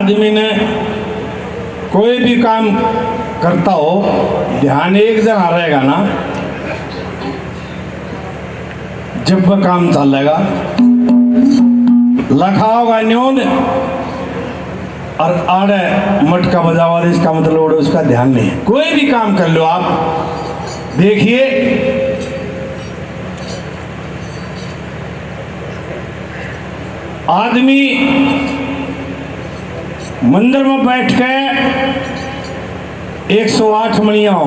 आदमी ने कोई भी काम करता हो, ध्यान एक जना रहेगा ना, जब वह काम चलेगा लखा होगा न्यून और आड़े मटका बजावा, इसका मतलब उसका ध्यान नहीं है। कोई भी काम कर लो आप, देखिए आदमी मंदिर में बैठ के 108 मणिया हो,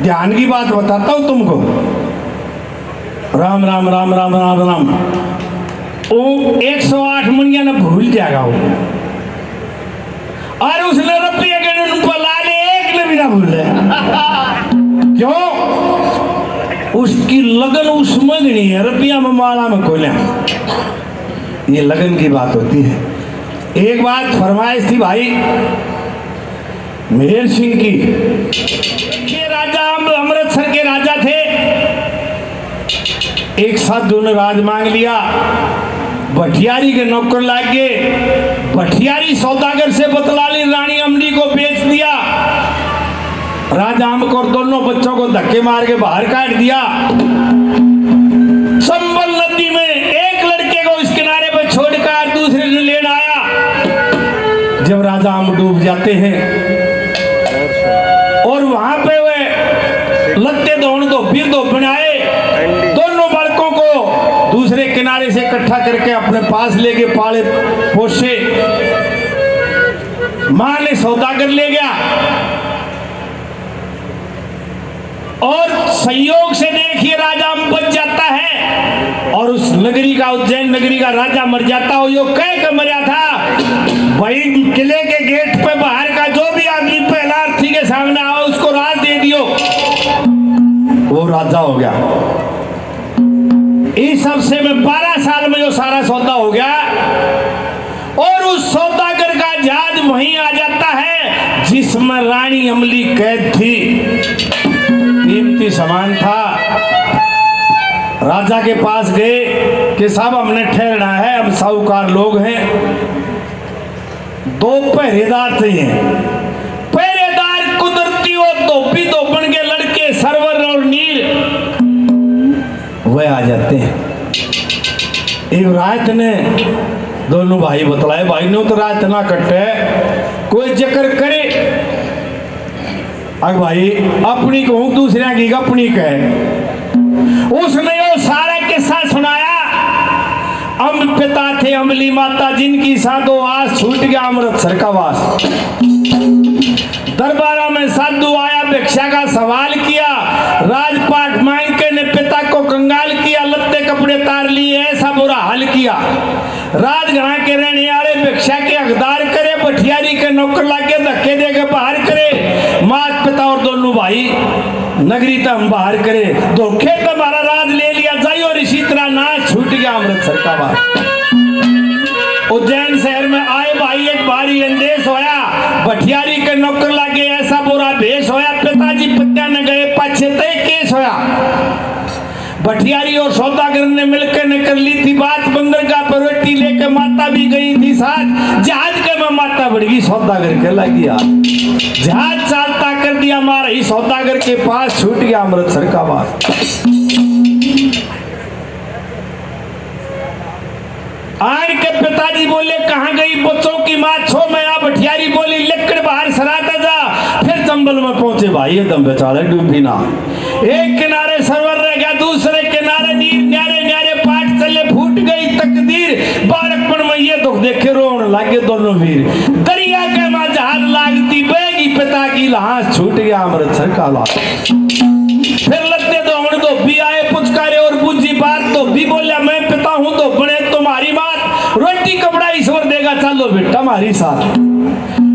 ध्यान की बात बताता हूं तुमको, राम राम राम राम राम राम, वो 108 मणिया ने भूल जाएगा वो, और उसने रुपये के लाले एक ने भी ना भूले। क्यों? उसकी लगन उसमें नहीं है, रुपया में माला में खोले, ये लगन की बात होती है। एक बात फरमाइश थी भाई मेहर सिंह की, के राजा अमृतसर के राजा थे, एक साधु ने राज मांग लिया, भटियारी के नौकर लागे, भटियारी सौदागर से बतला ली, रानी अमली को बेच दिया, राजा हमको और दोनों बच्चों को धक्के मार के बाहर काट दिया। संबल नदी में एक लड़के को इस किनारे पर छोड़कर दूसरे ने लेने आया। जब राजा हम डूब जाते हैं और वहां पे वे लगते दौड़ दो फिर दो बनाए, दोनों बालकों को दूसरे किनारे से इकट्ठा करके अपने पास लेके पाले पोसे, मां ने सौदागर ले गया और संयोग से देखिए राजा बच जाता है और उस नगरी का, उज्जैन नगरी का राजा मर जाता हो। यो कह के मरा था भाई, किले के गेट पे बाहर का जो भी आदमी पहला अर्थी के सामने आओ उसको राज दे दियो, वो राजा हो गया। इस सबसे में 12 साल में जो सारा सौदा हो गया और उस सौदागर का जहाज वहीं आ जाता है जिसमें रानी अमली कैद थी, कीमती सामान था। राजा के पास गए कि साहब हमने ठहरना है, हम साहूकार लोग हैं, 2 पहरेदार चाहिए। पहरेदार कुदरती और धोबी धोबन के लड़के सरवर और नील वह आ जाते हैं। एक रात ने दोनों भाई बतलाए, भाई ने तो रात ना कटे, कोई जिक्र करे अग भाई अपनी कहूं दूसरे की अपनी कहे। उसने वो सारा किस्सा सुनाया। पिता थे अमली माता जिनकी साधो आस, छूट गया अमृतसर का वास। दरबारा में साधु आया, भिक्षा का सवाल किया, राजपाट मांग के ने पिता को कंगाल किया, लत्ते कपड़े तार लिए, ऐसा बुरा हाल किया। राजघराने के रहने वाले भिक्षा के हकदार करे, भटियारी के नौकर लागे धक्के दे के बाहर करे, मात पिता और दोनों भाई नगरी तक हम बाहर करे, धोखे तो हमारा राज ले लिया जाए और इसी तरह नाश छूट गया अमृतसर का बात। उज्जैन शहर में आए भाई, एक भारी अंदेश होया, भटियारी के नौकर लागे ऐसा बुरा भेष होया, पिताजी पत्या न गए पाछे तय केस होया। भटियारी और सौदागर ने मिलकर ने कर ली थी बात, बंदरगाह पर रोटी लेकर माता भी गई थी साथ, जहाज के में माता बढ़ गई, सौदागर के लगी जहाज चालता कर दिया, मारा ही सौदागर के पास, छूट गया अमृतसर का बात। आन के पिताजी बोले कहाँ गई बच्चों की माँ, छो मैं आ। भटियारी बोली लकड़ बाहर सराता जा। फिर चंबल में पहुंचे भाई, एकदम बेचारे डूबी ना। एक किनारे सरवर रह गया, दूसरे किनारे नीर, न्यारे न्यारे पाठ चले, फूट गई तकदीर, बालकपन में ये दुख देखे रोन लागे दोनों वीर। दरिया के माँ जहाज लागती बेगी, पिता की लाश, छूट गया अमृतसर का लाश। फिर लगते दौड़ धोबी आए, पुचकारे और बुझी बात, धोबी बोला मैं पिता हूँ तो बड़े तुम्हारी बात, रोटी कपड़ा ईश्वर देगा, चलो बेटा हमारी साथ।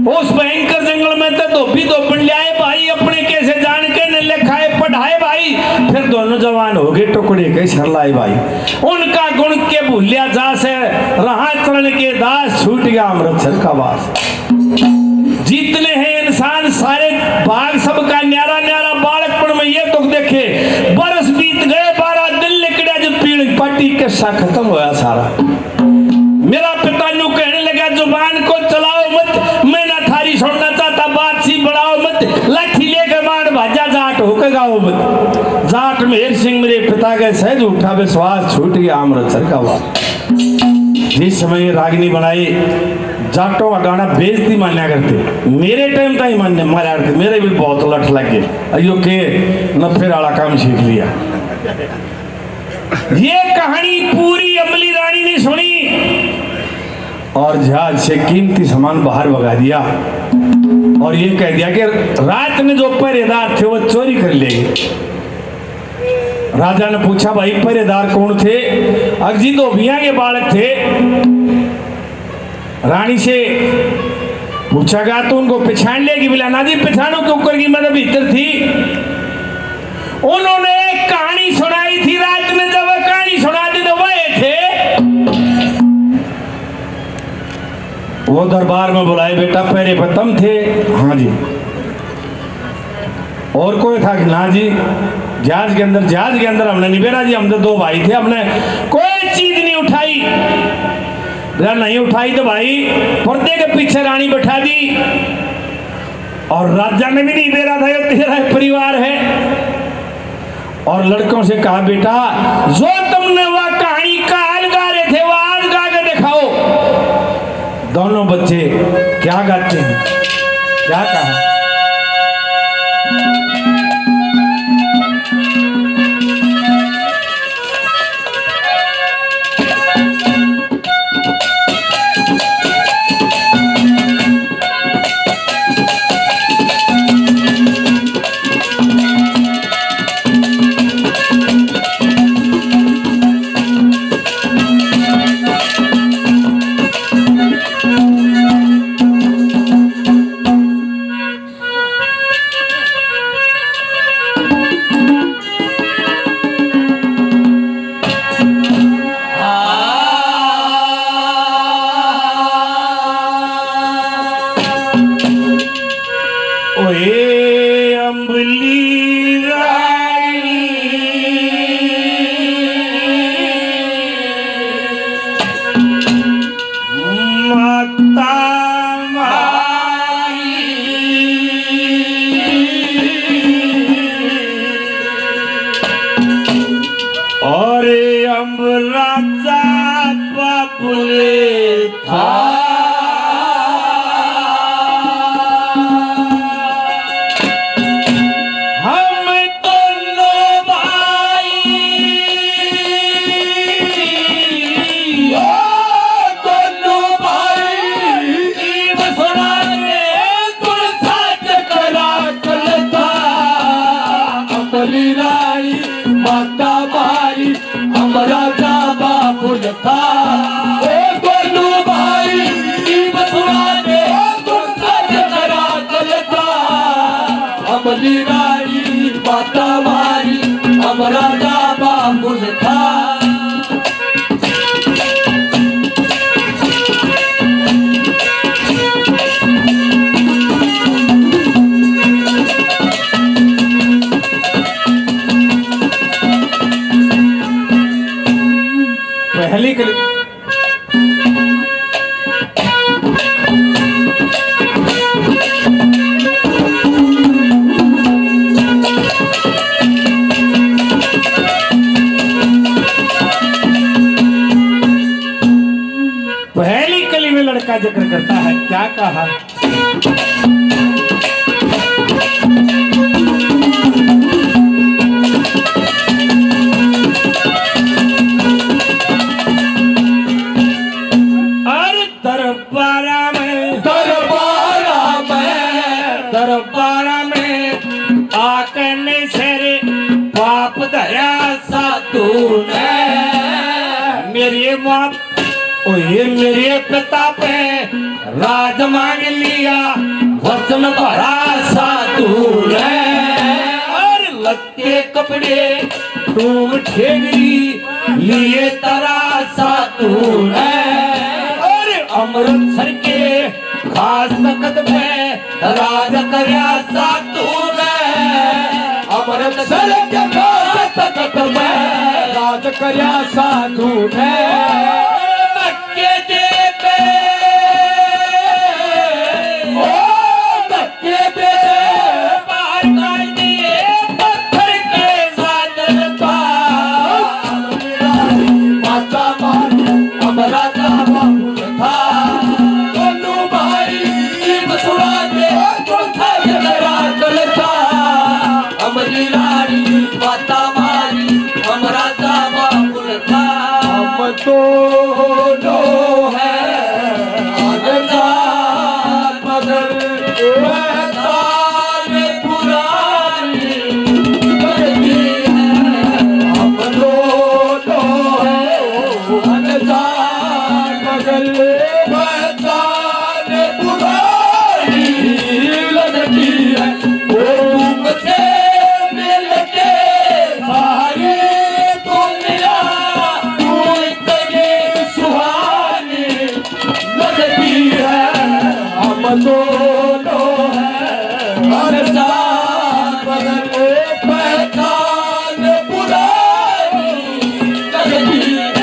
उस भयंकर जंगल में तो धोबी धोबन ले आए भाई, अपने कैसे जान के न लिखाए पढ़ाए भाई। फिर दोनों जवान हो गए, टुकड़े के सरलाए भाई, उनका गुण के भूलिया जा से रहा चरण के दास, छूट गया अमृतसर का वास। जीतने हैं इंसान सारे भाग, सबका न्यारा न्यारा, बालकपन में ये दुख देखे, बरस बीत गए 12 दिन निकला, जब पीढ़ी पार्टी किस्सा खत्म होया सारा। मेरा पिता नु कहने लगा जुबान को चलाओ सहज उठा विश्वास छूट गया अमृतसर का वाह। जिस समय रागिनी बनाई जाटों का गाना बेइज्जती मान्या करते, मेरे टाइम का ही मान्य मारा करते, मेरे भी बहुत लठ लग गए अयो के न फिर आला काम सीख लिया। ये कहानी पूरी अमली रानी ने सुनी और जहाज से कीमती सामान बाहर भगा दिया और ये कह दिया कि रात में जो पहरेदार थे वो चोरी कर लेंगे। राजा ने पूछा भाई पहरेदार कौन थे? अगजी धोबिया के बालक थे। रानी से पूछा गया तो उनको पहचान लेगी? बोला ना जी पहचानो क्यों करगी, मतलब भीतर थी। उन्होंने एक कहानी सुनाई थी रात में, जब वह कहानी सुना दी तो वह थे। वो दरबार में बुलाए, बेटा पहरे पर तुम थे? हाँ जी। और कोई था कि ना जी जहाज के अंदर हमने नहीं बेरा जी, हम तो दो भाई थे, हमने कोई चीज नहीं उठाई। नहीं उठाई तो भाई पर्दे के पीछे रानी बैठा दी और राजा ने भी नहीं बेरा था, ये तेरा परिवार है। और लड़कों से कहा बेटा जो तुमने वह कहानी काल गा रहे थे वह आज गा के दिखाओ। दोनों बच्चे क्या गाते हैं, क्या कहा? का जिक्र करता है, क्या कहा? अरे दरबारा में आकने सर पाप धरा साधु ने मेरी माँ ये मेरे पिता पे राज मांग लिया, वचन भरा साधु ने। और लत्ते कपड़े तुम ठेगरी लिए तरा साधु ने। और अमृतसर के खास तख्त पे राज करया साधु ने। अमृतसर के खास तख्त पे राज करया साधु ने। दोनों है अनजान मगर पहचान पुरानी लगती है। हम दोनों है अनजान मगर पहचान पुरानी लगती है। वो तुमसे मिलके सारी दुनिया सुहानी लगती है। हम दोनों हैं अनजान मगर पहचान पुरानी लगती है।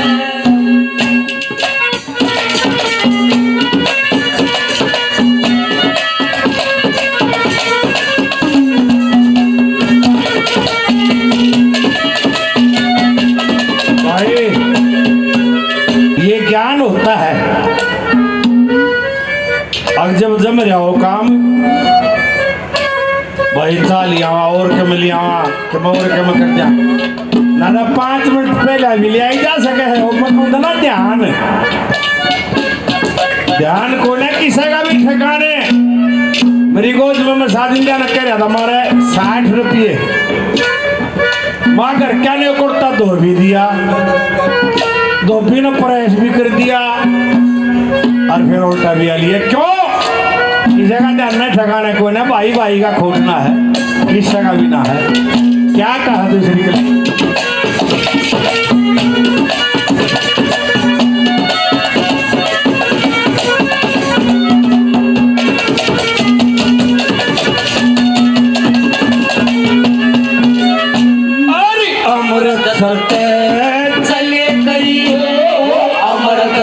भाई ये ज्ञान होता है। अब जब जम रहा हो काम भाई चाल आवा और कम लिया कम और कम कर जा ना 5 मिनट पहले भी लिया जा सके है वो मतलब ना ध्यान को ना किसी का भी ठिकाने। मेरी गोद में मैं शादी जाना कह रहा था हमारे 60 रुपये माँ घर क्या नहीं कुर्ता धोबी दिया धोबी ने प्रेस भी कर दिया और फिर उल्टा भी लिया। क्यों किसी का ध्यान नहीं ठिकाने कोई ना भाई भाई का खोजना है किसी का भी ना है। क्या कहा दूसरी के चले करी अमृत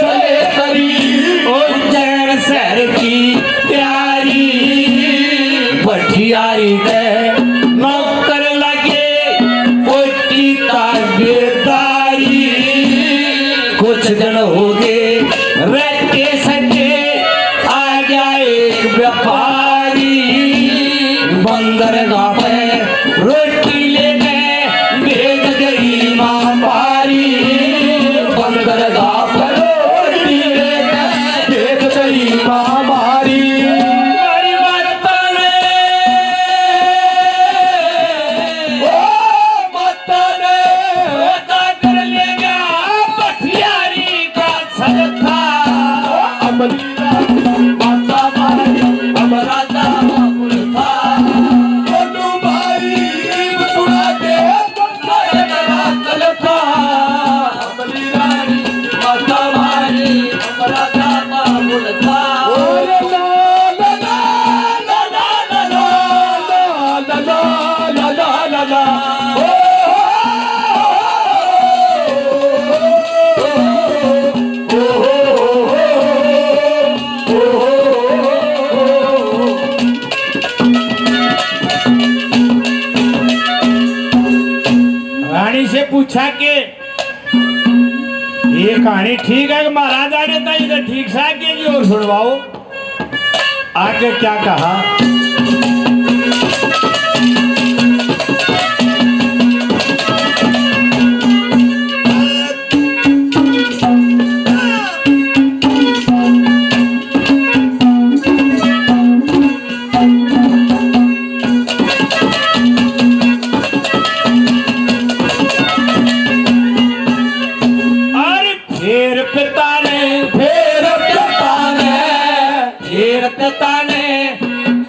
चले करी उज्जैन शहर की प्यारी भटियारी दे नौकर लगे कोटी ताबेदारी। कुछ दिन हो गए रहते सके आ गया एक व्यापारी बंदरगाह पे रोटी लेके भेज गई माँ पारी। बंदरगाह पर रोटी लेके भेज गई माँ पारी। हमारी माता ने पता कर लेगा भटियारी का सलथा माता मारी हमारा दामुल था। रानी से पूछा कि ये कहानी ठीक है कि महाराज आने था इधर ठीक ठाक है कि और सुनवाओ। आगे क्या कहा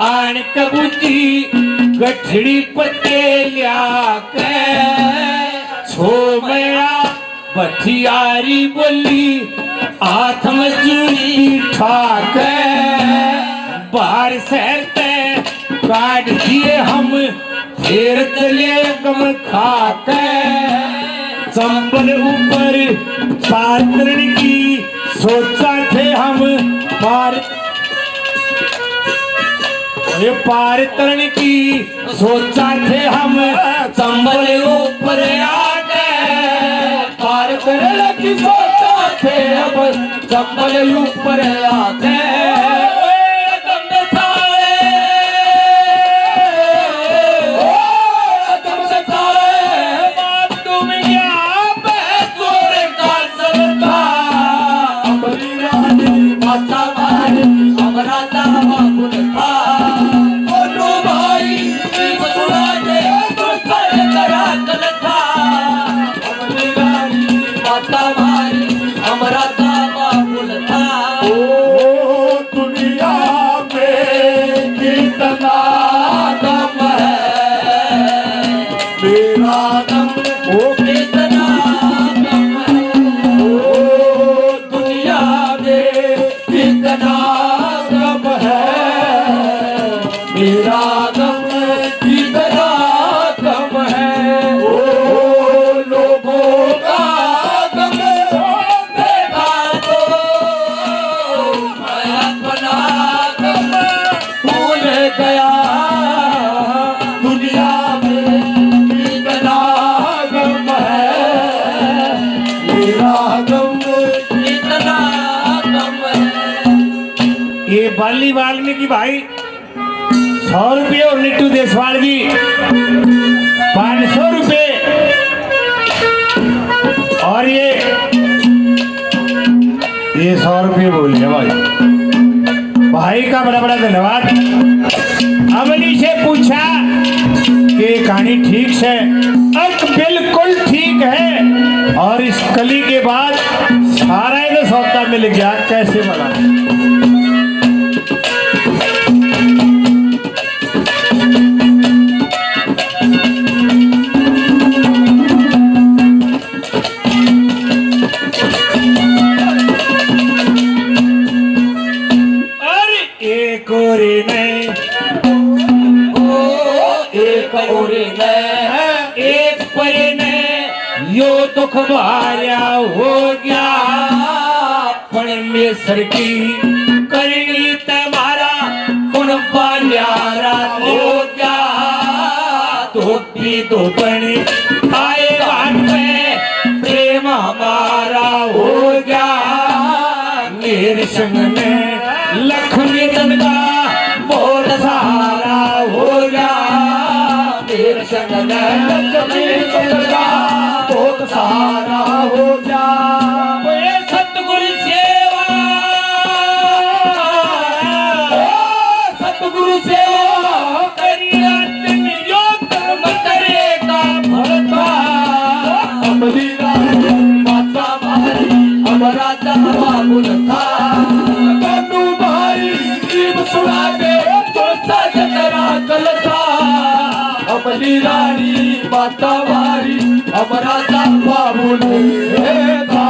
आन कबूती गठड़ी पत्ते लिया के छो मया भटियारी बोली हाथ में चूड़ी ठाक बाहर शहर ते काट दिए हम फिर चले गम खाके। चंबल ऊपर पात्रण की सोचा थे हम पार तरण की सोचा थे हम चंबल ऊपर आके पार तरण की सोचा थे हम चंबल ऊपर आके। तुम क्या हमारा दावा गुल था बोलो भाई जीव सुना के तो सर करा कल था अपनी रानी माता भाई हमारा दावा गुल था ओ दुनिया में कितना दम है मेरा दम ओ कितना दम है ओ दुनिया में कितना दम है मेरा दम कितना दम है ओ लोगों का दम देखा तो मैं अपना दम भूल गया दुनिया में कितना गम है मेरा गम कितना दम है ये बाली वाल्मीकि भाई 100 रुपये और निट्टू देशवाल जी 500 रुपये और ये 100 रुपये बोलिए भाई भाई का बड़ा बड़ा धन्यवाद। अमली से पूछा कि कहानी ठीक है अर्क बिल्कुल ठीक है और इस कली के बाद सारा इधर सौदा मिल गया कैसे बना एक और नहीं एक और एक पर ने यो दुख भार्या हो गया परमेश्वर की करनी तुम्हारा गुण पाल्यारा हो गया तो भी तो बने आए घाट में प्रेम हमारा हो गया मेरे संग में लक्ष्मी चंद का बहुत सहारा हो गया मेरे संग में लक्ष्मी चंद का बहुत सहारा हो गया ये सतगुरु सेवा सतगुरु सेवा करिया दिन योग कर्म करेगा भरता अमली रानी माता भाई हमारा दावा गुल था कन्नू भाई जीव सुना के तो सज करा कल था अमली रानी माता भाई हमारा दावा बोले था